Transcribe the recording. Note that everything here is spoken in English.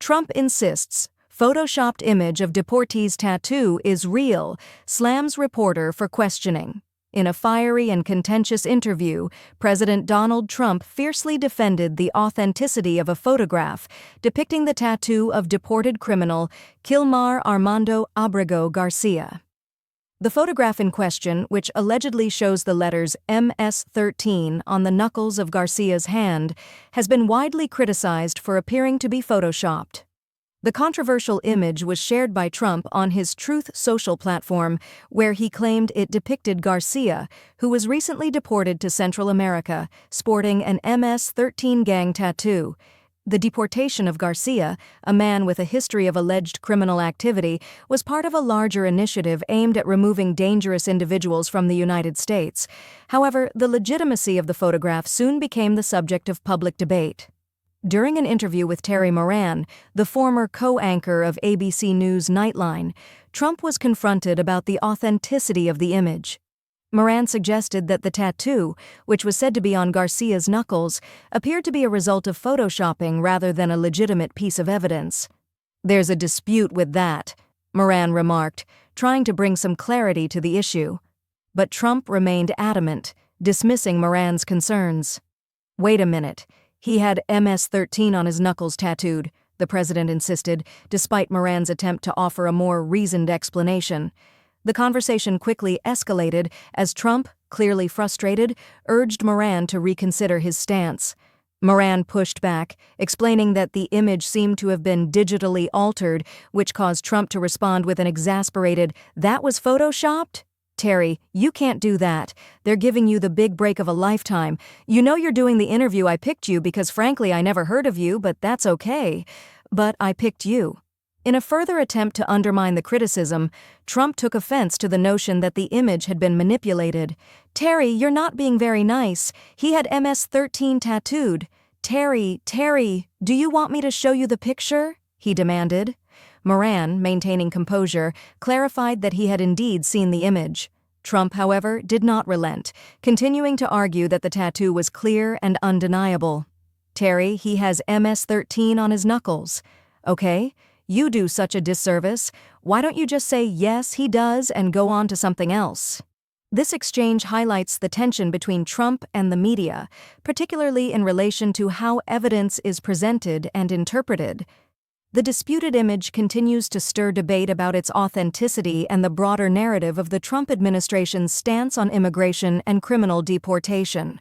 Trump insists Photoshopped image of Deportee's tattoo is real, slams reporter for questioning. In a fiery and contentious interview, President Donald Trump fiercely defended the authenticity of a photograph depicting the tattoo of deported criminal Kilmar Armando Ábrego García. The photograph in question, which allegedly shows the letters MS-13 on the knuckles of Garcia's hand, has been widely criticized for appearing to be photoshopped. The controversial image was shared by Trump on his Truth Social platform, where he claimed it depicted Garcia, who was recently deported to Central America, sporting an MS-13 gang tattoo. The deportation of Garcia, a man with a history of alleged criminal activity, was part of a larger initiative aimed at removing dangerous individuals from the United States. However, the legitimacy of the photograph soon became the subject of public debate. During an interview with Terry Moran, the former co-anchor of ABC News Nightline, Trump was confronted about the authenticity of the image. Moran suggested that the tattoo, which was said to be on Garcia's knuckles, appeared to be a result of photoshopping rather than a legitimate piece of evidence. "There's a dispute with that," Moran remarked, trying to bring some clarity to the issue. But Trump remained adamant, dismissing Moran's concerns. "Wait a minute. He had MS-13 on his knuckles tattooed," the president insisted, despite Moran's attempt to offer a more reasoned explanation. The conversation quickly escalated as Trump, clearly frustrated, urged Moran to reconsider his stance. Moran pushed back, explaining that the image seemed to have been digitally altered, which caused Trump to respond with an exasperated, "That was photoshopped? Terry, you can't do that. They're giving you the big break of a lifetime. You know you're doing the interview. I picked you because frankly I never heard of you, but that's okay. But I picked you." In a further attempt to undermine the criticism, Trump took offense to the notion that the image had been manipulated. "Terry, you're not being very nice. He had MS-13 tattooed. Terry, do you want me to show you the picture?" he demanded. Moran, maintaining composure, clarified that he had indeed seen the image. Trump, however, did not relent, continuing to argue that the tattoo was clear and undeniable. "Terry, he has MS-13 on his knuckles. Okay, you do such a disservice. Why don't you just say yes, he does, and go on to something else?" This exchange highlights the tension between Trump and the media, particularly in relation to how evidence is presented and interpreted. The disputed image continues to stir debate about its authenticity and the broader narrative of the Trump administration's stance on immigration and criminal deportation.